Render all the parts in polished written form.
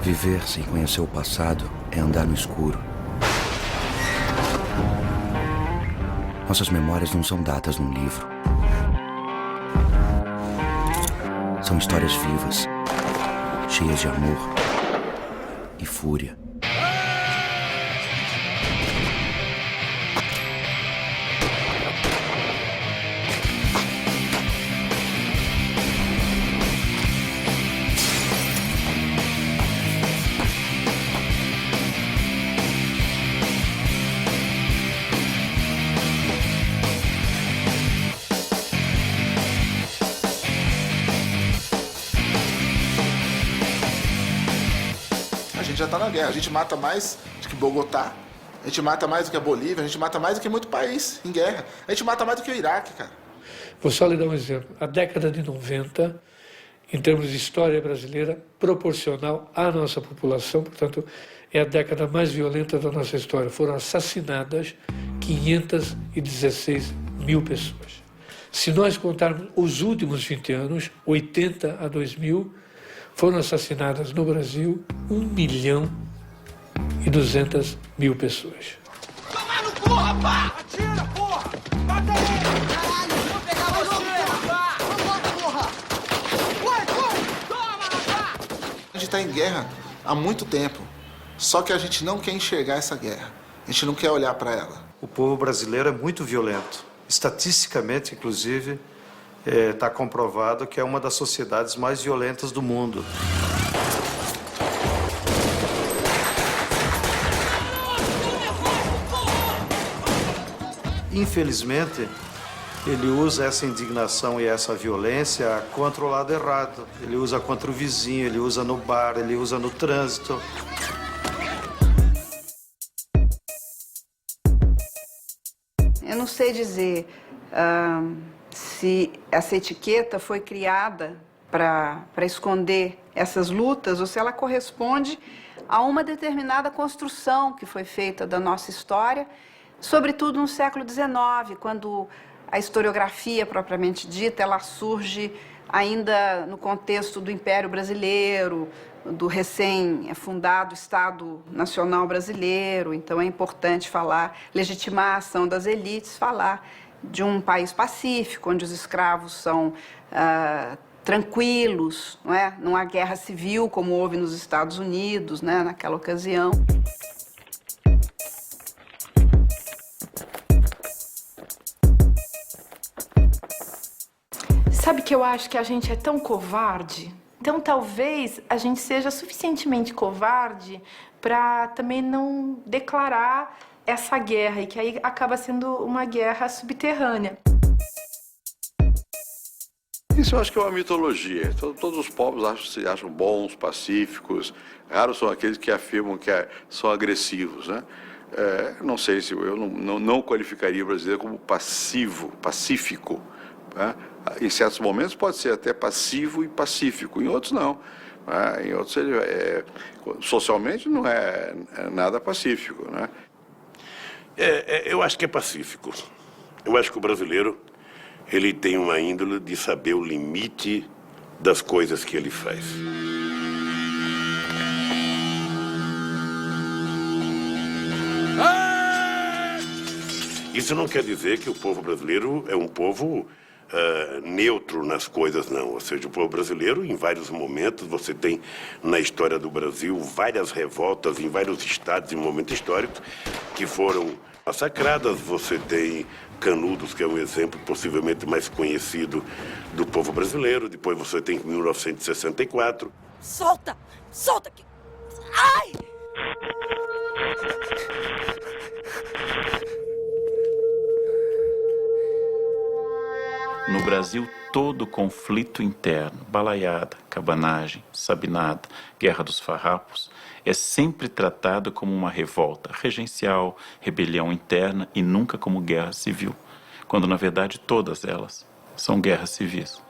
Viver sem conhecer o passado é andar no escuro. Nossas memórias não são datas num livro. São histórias vivas, cheias de amor e fúria. A gente já tá na guerra, a gente mata mais do que Bogotá, a gente mata mais do que a Bolívia, a gente mata mais do que muito país em guerra. A gente mata mais do que o Iraque, cara. Vou só lhe dar um exemplo. A década de 90, em termos de história brasileira, proporcional à nossa população, portanto, é a década mais violenta da nossa história. Foram assassinadas 516 mil pessoas. Se nós contarmos os últimos 20 anos, 80 a 2000, foram assassinadas no Brasil 1.200.000 pessoas. Toma no cu, rapaz! Atira, porra! Bate aí! Caralho, vou pegar você, rapaz! Vambora, porra! Vai! Toma, rapaz! A gente tá em guerra há muito tempo, só que a gente não quer enxergar essa guerra. A gente não quer olhar para ela. O povo brasileiro é muito violento. Estatisticamente, inclusive, está comprovado que é uma das sociedades mais violentas do mundo. Infelizmente, ele usa essa indignação e essa violência contra o lado errado. Ele usa contra o vizinho, ele usa no bar, ele usa no trânsito. Eu não sei dizer se essa etiqueta foi criada para esconder essas lutas ou se ela corresponde a uma determinada construção que foi feita da nossa história, sobretudo no século XIX, quando a historiografia propriamente dita, ela surge ainda no contexto do Império Brasileiro, do recém-fundado Estado Nacional Brasileiro. Então é importante falar, legitimar a ação das elites, falar de um país pacífico, onde os escravos são tranquilos, não é? Não há guerra civil como houve nos Estados Unidos, né, naquela ocasião. Sabe que eu acho que a gente é tão covarde? Então, talvez a gente seja suficientemente covarde para também não declarar essa guerra, e que aí acaba sendo uma guerra subterrânea. Isso eu acho que é uma mitologia. Todos os povos se acham bons, pacíficos. Raros são aqueles que afirmam que são agressivos, né? Não sei se eu não qualificaria o brasileiro como pacífico. Né? Em certos momentos pode ser até passivo e pacífico, em outros não. Em outros ele socialmente não é nada pacífico, né? Eu acho que é pacífico. Eu acho que o brasileiro ele tem uma índole de saber o limite das coisas que ele faz. Isso não quer dizer que o povo brasileiro é um povo neutro nas coisas, não. Ou seja, o povo brasileiro, em vários momentos, você tem na história do Brasil várias revoltas em vários estados e momentos históricos que foram massacradas. Você tem Canudos, que é um exemplo possivelmente mais conhecido do povo brasileiro. Depois você tem 1964. Solta! Solta! Ai! No Brasil, todo conflito interno, balaiada, cabanagem, sabinada, guerra dos farrapos, é sempre tratado como uma revolta regencial, rebelião interna e nunca como guerra civil, quando na verdade todas elas são guerras civis.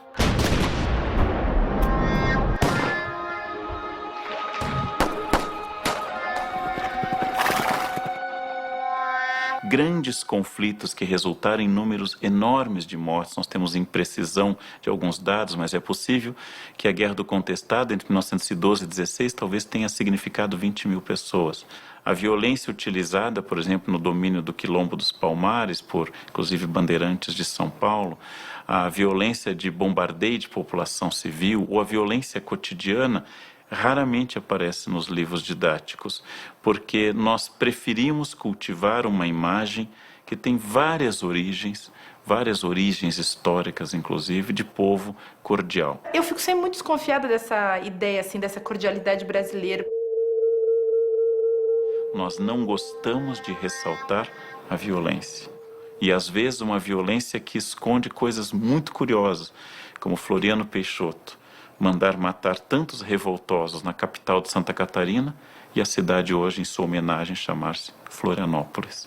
grandes conflitos que resultaram em números enormes de mortes. Nós temos imprecisão de alguns dados, mas é possível que a Guerra do Contestado, entre 1912 e 16, talvez tenha significado 20 mil pessoas. A violência utilizada, por exemplo, no domínio do Quilombo dos Palmares, por, inclusive, bandeirantes de São Paulo, a violência de bombardeio de população civil ou a violência cotidiana, raramente aparece nos livros didáticos, porque nós preferimos cultivar uma imagem que tem várias origens históricas, inclusive, de povo cordial. Eu fico sempre muito desconfiada dessa ideia, assim, dessa cordialidade brasileira. Nós não gostamos de ressaltar a violência. E, às vezes, uma violência que esconde coisas muito curiosas, como Floriano Peixoto mandar matar tantos revoltosos na capital de Santa Catarina e a cidade hoje, em sua homenagem, chamar-se Florianópolis.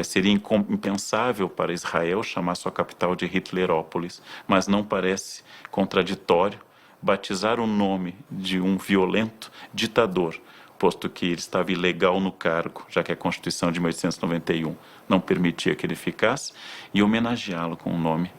Seria impensável para Israel chamar sua capital de Hitlerópolis, mas não parece contraditório batizar o nome de um violento ditador, posto que ele estava ilegal no cargo, já que a Constituição de 1891 não permitia que ele ficasse, e homenageá-lo com o nome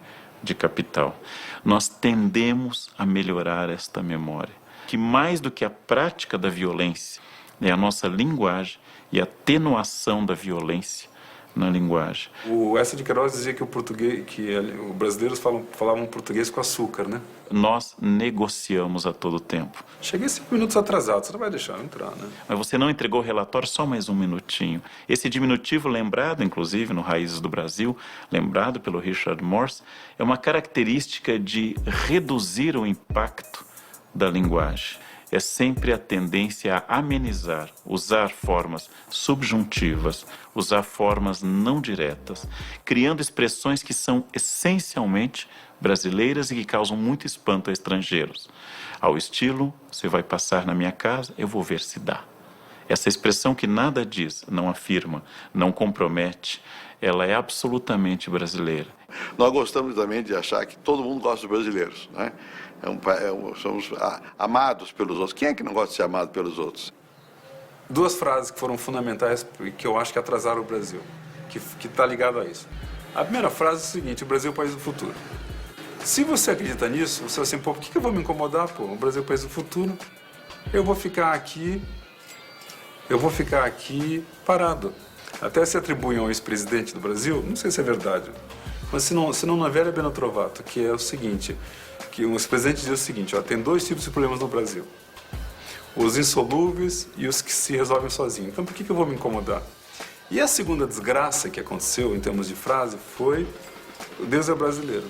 de capital. Nós tendemos a melhorar esta memória, que mais do que a prática da violência, é a nossa linguagem e a atenuação da violência na linguagem. O Eça de Queiroz dizia que os brasileiros falavam português com açúcar, né? Nós negociamos a todo tempo. Cheguei 5 minutos atrasado, você não vai deixar eu entrar, né? Mas você não entregou o relatório, só mais um minutinho. Esse diminutivo lembrado, inclusive, no Raízes do Brasil, lembrado pelo Richard Morse, é uma característica de reduzir o impacto da linguagem. É sempre a tendência a amenizar, usar formas subjuntivas, usar formas não diretas, criando expressões que são essencialmente brasileiras e que causam muito espanto a estrangeiros. Ao estilo, você vai passar na minha casa, eu vou ver se dá. Essa expressão que nada diz, não afirma, não compromete, ela é absolutamente brasileira. Nós gostamos também de achar que todo mundo gosta dos brasileiros, né? Somos amados pelos outros. Quem é que não gosta de ser amado pelos outros? 2 frases que foram fundamentais e que eu acho que atrasaram o Brasil, que está ligado a isso. A primeira frase é o seguinte: o Brasil é o país do futuro. Se você acredita nisso, você vai assim, pô, por que eu vou me incomodar? Pô, o Brasil é o país do futuro. Eu vou ficar aqui parado. Até se atribuem ao ex-presidente do Brasil, não sei se é verdade, mas se não na Vera Beno Trovato, que é o seguinte, que o ex-presidente diz o seguinte, ó, tem 2 tipos de problemas no Brasil: os insolúveis e os que se resolvem sozinhos. Então por que eu vou me incomodar? E a segunda desgraça que aconteceu, em termos de frase, foi: o Deus é brasileiro.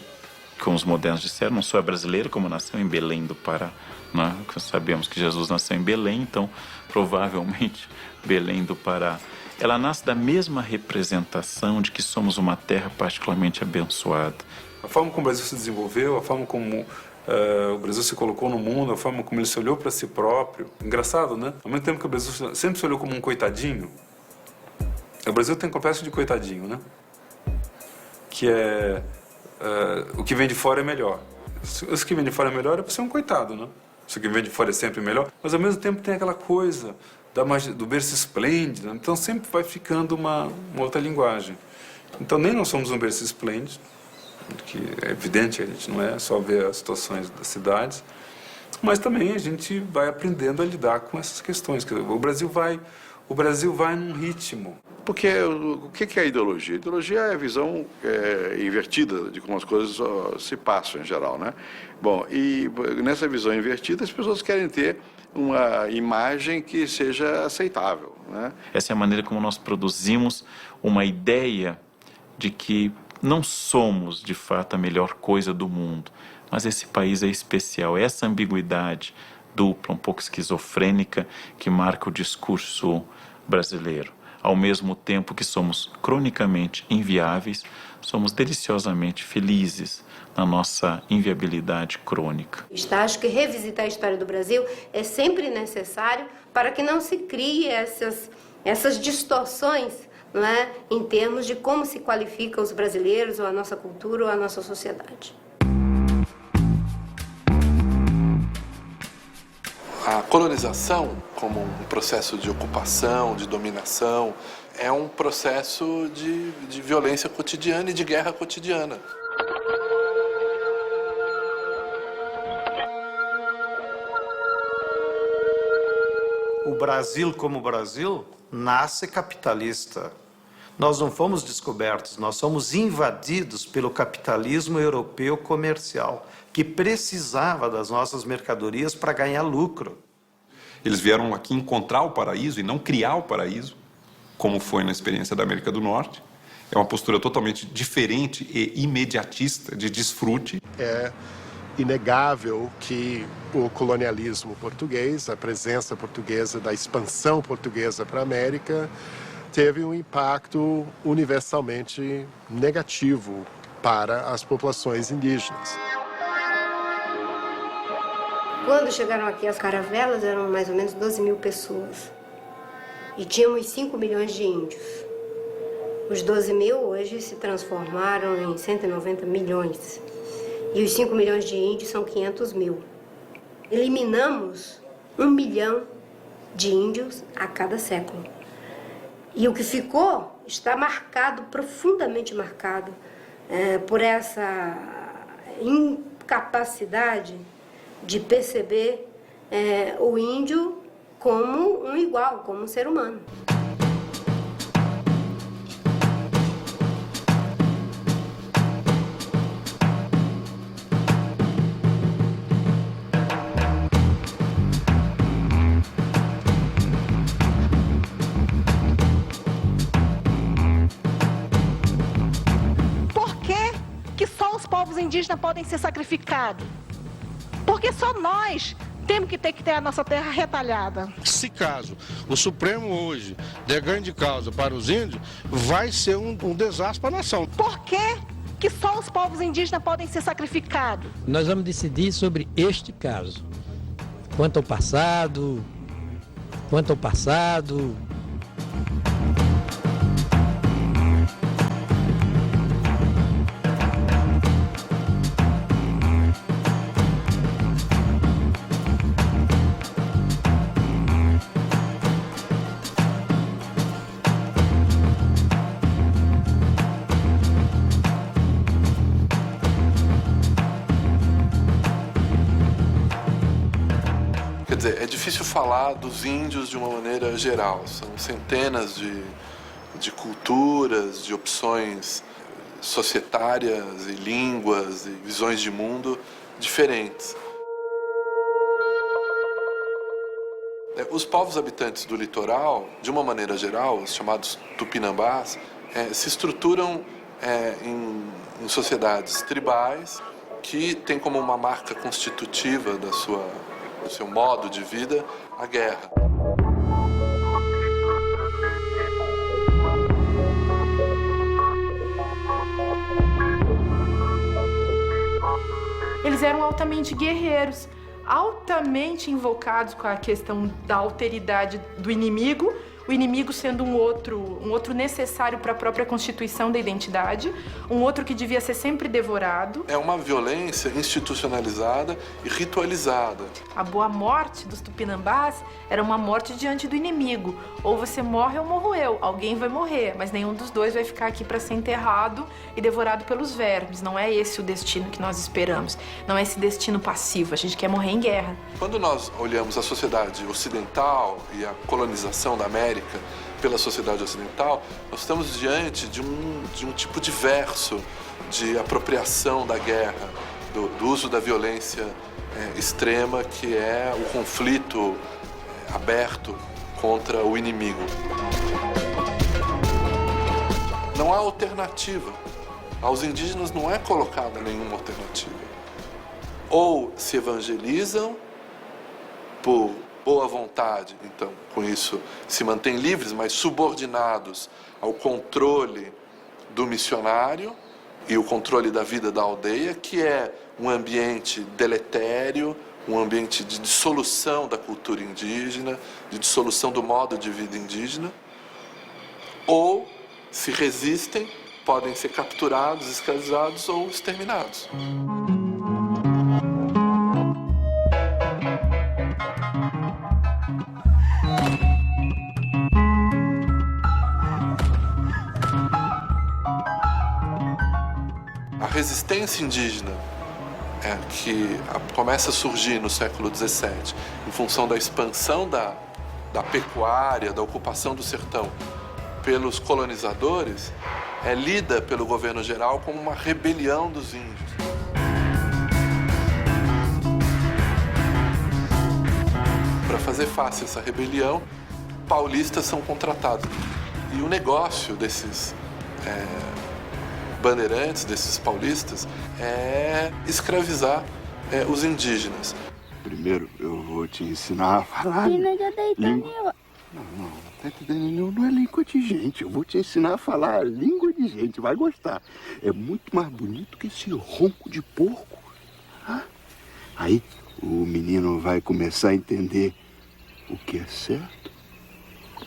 Como os modernos disseram, não só é brasileiro, como nasceu em Belém do Pará. Nós sabemos que Jesus nasceu em Belém, então provavelmente Belém do Pará. Ela nasce da mesma representação de que somos uma terra particularmente abençoada. A forma como o Brasil se desenvolveu, a forma como o Brasil se colocou no mundo, a forma como ele se olhou para si próprio. Engraçado, né? Ao mesmo tempo que o Brasil sempre se olhou como um coitadinho, o Brasil tem um complexo de coitadinho, né? Que é o que vem de fora é melhor. Se que vem de fora é melhor é para ser um coitado, né? Se o que vem de fora é sempre melhor, mas ao mesmo tempo tem aquela coisa do berço esplêndido, então sempre vai ficando uma outra linguagem. Então nem nós somos um berço esplêndido, que é evidente que a gente não é, só ver as situações das cidades, mas também a gente vai aprendendo a lidar com essas questões. O Brasil vai num ritmo. Porque o que é a ideologia? A ideologia é a visão invertida de como as coisas se passam em geral, né? Bom, e nessa visão invertida as pessoas querem ter uma imagem que seja aceitável, né? Essa é a maneira como nós produzimos uma ideia de que não somos, de fato, a melhor coisa do mundo, mas esse país é especial. Essa ambiguidade dupla, um pouco esquizofrênica, que marca o discurso brasileiro. Ao mesmo tempo que somos cronicamente inviáveis, somos deliciosamente felizes na nossa inviabilidade crônica. Acho que revisitar a história do Brasil é sempre necessário para que não se crie essas distorções, não é, em termos de como se qualificam os brasileiros, ou a nossa cultura, ou a nossa sociedade. A colonização, como um processo de ocupação, de dominação, é um processo de violência cotidiana e de guerra cotidiana. O Brasil, como Brasil, nasce capitalista. Nós não fomos descobertos, nós somos invadidos pelo capitalismo europeu comercial, que precisava das nossas mercadorias para ganhar lucro. Eles vieram aqui encontrar o paraíso e não criar o paraíso, como foi na experiência da América do Norte. É uma postura totalmente diferente e imediatista, de desfrute. É inegável que o colonialismo português, a presença portuguesa, da expansão portuguesa para a América, teve um impacto universalmente negativo para as populações indígenas. Quando chegaram aqui as caravelas, eram mais ou menos 12 mil pessoas. E tínhamos 5 milhões de índios. Os 12 mil hoje se transformaram em 190 milhões. E os 5 milhões de índios são 500 mil. Eliminamos 1 milhão de índios a cada século. E o que ficou está marcado, profundamente marcado, por essa incapacidade de perceber o índio como um igual, como um ser humano. Povos indígenas podem ser sacrificados, porque só nós temos que ter a nossa terra retalhada. Se caso o Supremo hoje der grande causa para os índios, vai ser um desastre para a nação. Por que só os povos indígenas podem ser sacrificados? Nós vamos decidir sobre este caso. Quanto ao passado. Quer dizer, é difícil falar dos índios de uma maneira geral. São centenas de culturas, de opções societárias e línguas e visões de mundo diferentes. Os povos habitantes do litoral, de uma maneira geral, os chamados tupinambás, se estruturam em sociedades tribais que têm como uma marca constitutiva do seu modo de vida a guerra. Eles eram altamente guerreiros, altamente invocados com a questão da alteridade do inimigo, o inimigo sendo um outro necessário para a própria constituição da identidade, um outro que devia ser sempre devorado. É uma violência institucionalizada e ritualizada. A boa morte dos tupinambás era uma morte diante do inimigo. Ou você morre ou morro eu. Alguém vai morrer, mas nenhum dos dois vai ficar aqui para ser enterrado e devorado pelos vermes. Não é esse o destino que nós esperamos. Não é esse destino passivo. A gente quer morrer em guerra. Quando nós olhamos a sociedade ocidental e a colonização da América pela sociedade ocidental, nós estamos diante de um tipo diverso de apropriação da guerra, do uso da violência extrema, que é o conflito aberto contra o inimigo. Não há alternativa. Aos indígenas não é colocada nenhuma alternativa. Ou se evangelizam por boa vontade, então, com isso, se mantêm livres, mas subordinados ao controle do missionário e o controle da vida da aldeia, que é um ambiente deletério, um ambiente de dissolução da cultura indígena, de dissolução do modo de vida indígena, ou, se resistem, podem ser capturados, escravizados ou exterminados. resistência indígena que começa a surgir no século XVII, em função da expansão da pecuária, da ocupação do sertão pelos colonizadores, é lida pelo governo geral como uma rebelião dos índios. Para fazer face a essa rebelião, paulistas são contratados. E o negócio desses bandeirantes, desses paulistas, é escravizar os indígenas. Primeiro eu vou te ensinar a falar língua. Não, tá entendendo? Não é língua de gente. Eu vou te ensinar a falar língua de gente. Vai gostar. É muito mais bonito que esse ronco de porco. Aí o menino vai começar a entender o que é certo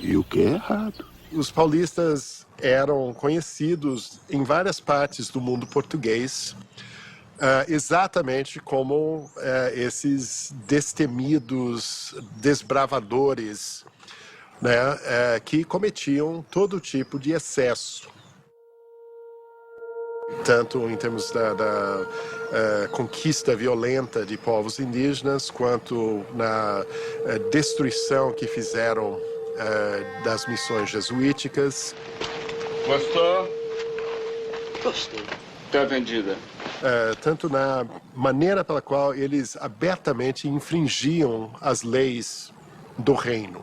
e o que é errado. Os paulistas eram conhecidos em várias partes do mundo português, exatamente como esses destemidos desbravadores, né, que cometiam todo tipo de excesso, tanto em termos da conquista violenta de povos indígenas, quanto na destruição que fizeram das missões jesuíticas. Gostou? Gostei. Tá vendida. Tanto na maneira pela qual eles abertamente infringiam as leis do reino.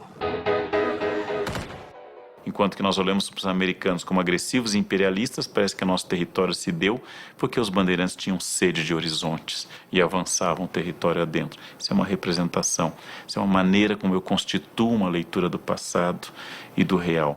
Enquanto que nós olhamos para os americanos como agressivos e imperialistas, parece que o nosso território se deu porque os bandeirantes tinham sede de horizontes e avançavam o território adentro. Isso é uma representação, isso é uma maneira como eu constituo uma leitura do passado e do real.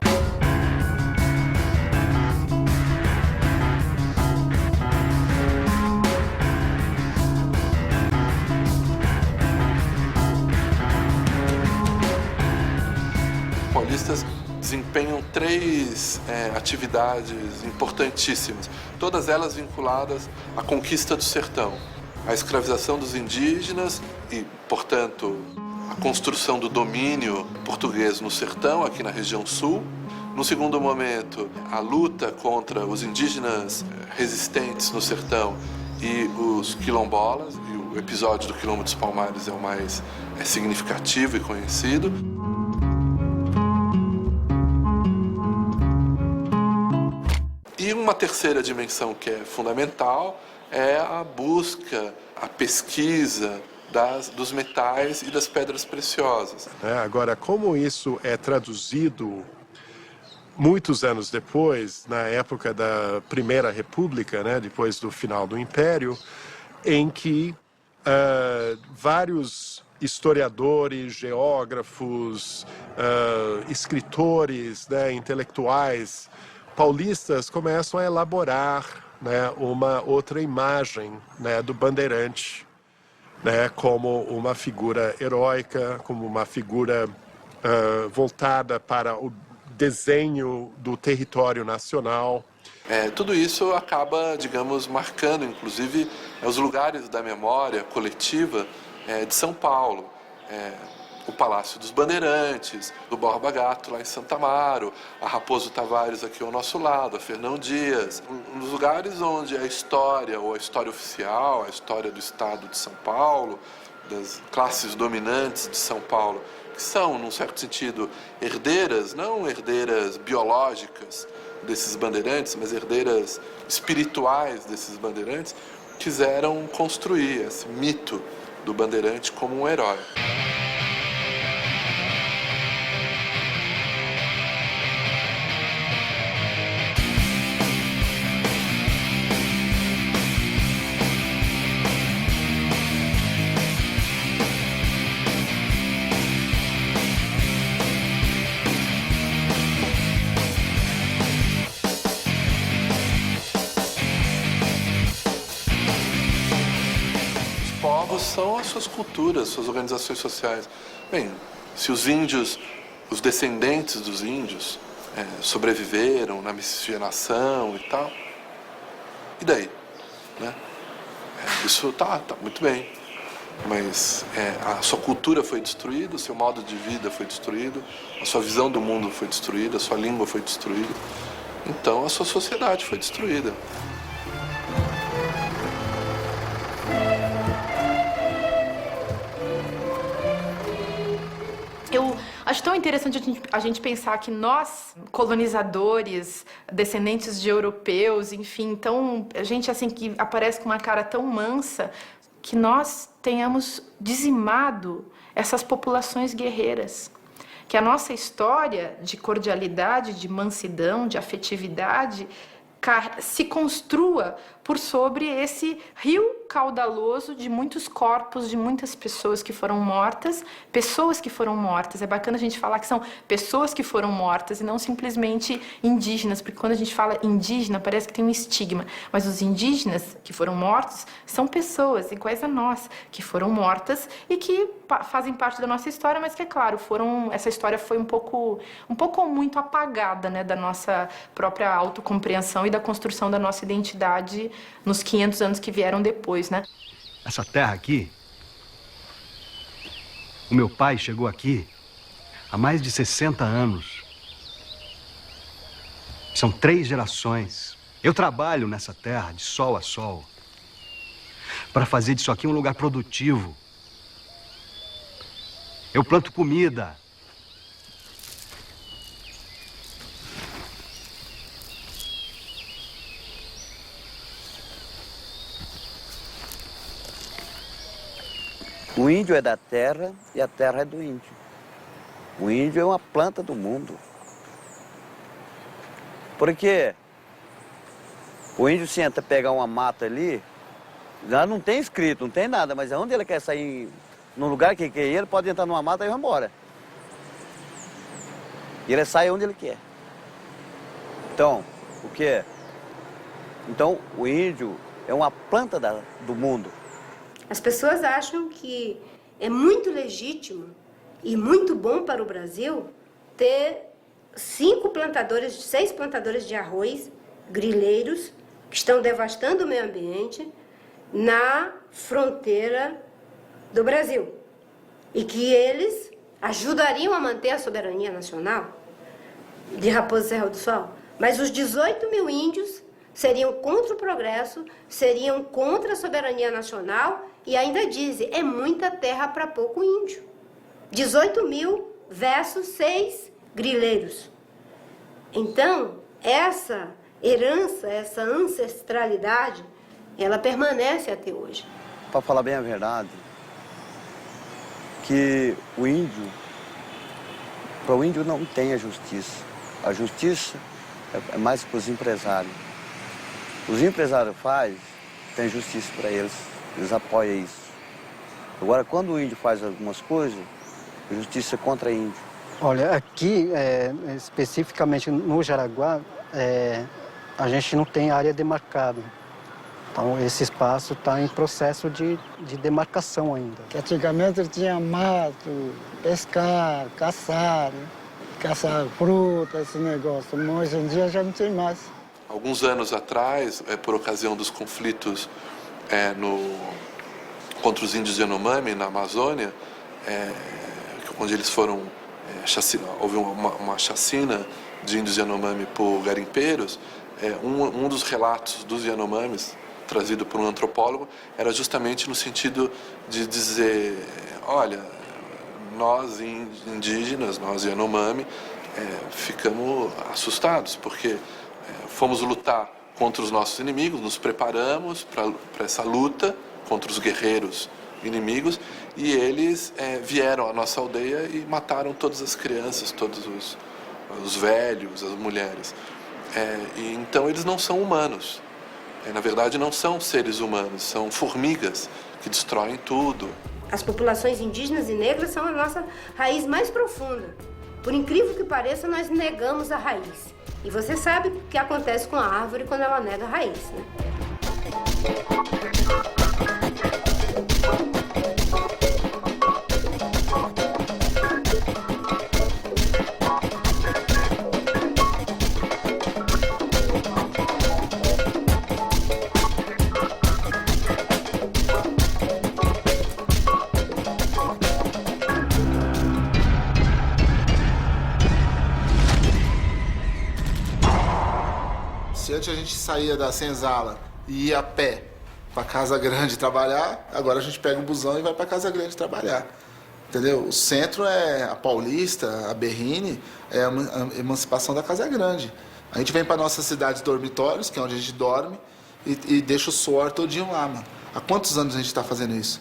Paulistas desempenham três atividades importantíssimas, todas elas vinculadas à conquista do sertão, à escravização dos indígenas e, portanto, a construção do domínio português no sertão, aqui na região sul. No segundo momento, a luta contra os indígenas resistentes no sertão e os quilombolas, e o episódio do Quilombo dos Palmares é o mais significativo e conhecido. E uma terceira dimensão que é fundamental é a busca, a pesquisa dos metais e das pedras preciosas. Agora, como isso é traduzido muitos anos depois, na época da Primeira República, né, depois do final do Império, em que vários historiadores, geógrafos, escritores, né, intelectuais paulistas começam a elaborar, né, uma outra imagem, né, do bandeirante, né, como uma figura heróica, como uma figura voltada para o desenho do território nacional. Tudo isso acaba, digamos, marcando, inclusive, os lugares da memória coletiva de São Paulo. O Palácio dos Bandeirantes, do Borba Gato, lá em Santa Amaro, a Raposo Tavares aqui ao nosso lado, a Fernão Dias, nos lugares onde a história, ou a história oficial, a história do Estado de São Paulo, das classes dominantes de São Paulo, que são, num certo sentido, herdeiras, não herdeiras biológicas desses bandeirantes, mas herdeiras espirituais desses bandeirantes, quiseram construir esse mito do bandeirante como um herói. São as suas culturas, suas organizações sociais. Bem, se os índios, os descendentes dos índios, sobreviveram na miscigenação e tal, e daí? Né? Isso tá muito bem, mas a sua cultura foi destruída, o seu modo de vida foi destruído, a sua visão do mundo foi destruída, a sua língua foi destruída, então a sua sociedade foi destruída. Acho tão interessante a gente pensar que nós, colonizadores, descendentes de europeus, enfim, então, a gente assim que aparece com uma cara tão mansa, que nós tenhamos dizimado essas populações guerreiras. Que a nossa história de cordialidade, de mansidão, de afetividade, se construa por sobre esse rio caudaloso de muitos corpos, de muitas pessoas que foram mortas. É bacana a gente falar que são pessoas que foram mortas e não simplesmente indígenas, porque quando a gente fala indígena parece que tem um estigma, mas os indígenas que foram mortos são pessoas iguais a nós, que foram mortas e que fazem parte da nossa história, mas que, é claro, essa história foi um pouco ou muito apagada, né, da nossa própria autocompreensão e da construção da nossa identidade nos 500 anos que vieram depois, né? Essa terra aqui, o meu pai chegou aqui há mais de 60 anos. São 3 gerações. Eu trabalho nessa terra de sol a sol para fazer disso aqui um lugar produtivo. Eu planto comida. O índio é da terra e a terra é do índio. O índio é uma planta do mundo. Porque o índio senta pegar uma mata ali, já não tem escrito, não tem nada, mas onde ele quer sair, num lugar que quer ir, ele pode entrar numa mata e vai embora. E ele sai onde ele quer. Então, o que é? Então, o índio é uma planta do mundo. As pessoas acham que é muito legítimo e muito bom para o Brasil ter 6 plantadores de arroz, grileiros, que estão devastando o meio ambiente na fronteira do Brasil. E que eles ajudariam a manter a soberania nacional de Raposa Serra do Sol. Mas os 18 mil índios seriam contra o progresso, seriam contra a soberania nacional e ainda dizem, é muita terra para pouco índio. 18 mil versus 6 grileiros. Então, essa herança, essa ancestralidade, ela permanece até hoje. Para falar bem a verdade, que para o índio não tem a justiça. A justiça é mais para os empresários. Os empresários tem justiça para eles apoiam isso. Agora, quando o índio faz algumas coisas, a justiça é contra índio. Olha, aqui, especificamente no Jaraguá, a gente não tem área demarcada. Então, esse espaço está em processo de demarcação ainda. Que antigamente tinha mato, pescar, caçar fruta, esse negócio. Mas hoje em dia já não tem mais. Alguns anos atrás, por ocasião dos conflitos contra os índios Yanomami, na Amazônia, onde eles foram... houve uma chacina de índios Yanomami por garimpeiros. Um dos relatos dos Yanomamis, trazido por um antropólogo, era justamente no sentido de dizer, olha, nós indígenas, nós Yanomami, ficamos assustados, porque fomos lutar contra os nossos inimigos, nos preparamos para essa luta contra os guerreiros inimigos, e eles vieram à nossa aldeia e mataram todas as crianças, todos os velhos, as mulheres. E então eles não são humanos. Na verdade, não são seres humanos, são formigas que destroem tudo. As populações indígenas e negras são a nossa raiz mais profunda. Por incrível que pareça, nós negamos a raiz. E você sabe o que acontece com a árvore quando ela nega a raiz, né? Se antes a gente saía da senzala e ia a pé para Casa Grande trabalhar, agora a gente pega o busão e vai para Casa Grande trabalhar. Entendeu? O centro é a Paulista, a Berrini, é a emancipação da Casa Grande. A gente vem para nossas cidades dormitórios, que é onde a gente dorme, e deixa o suor todinho lá, mano. Há quantos anos a gente está fazendo isso?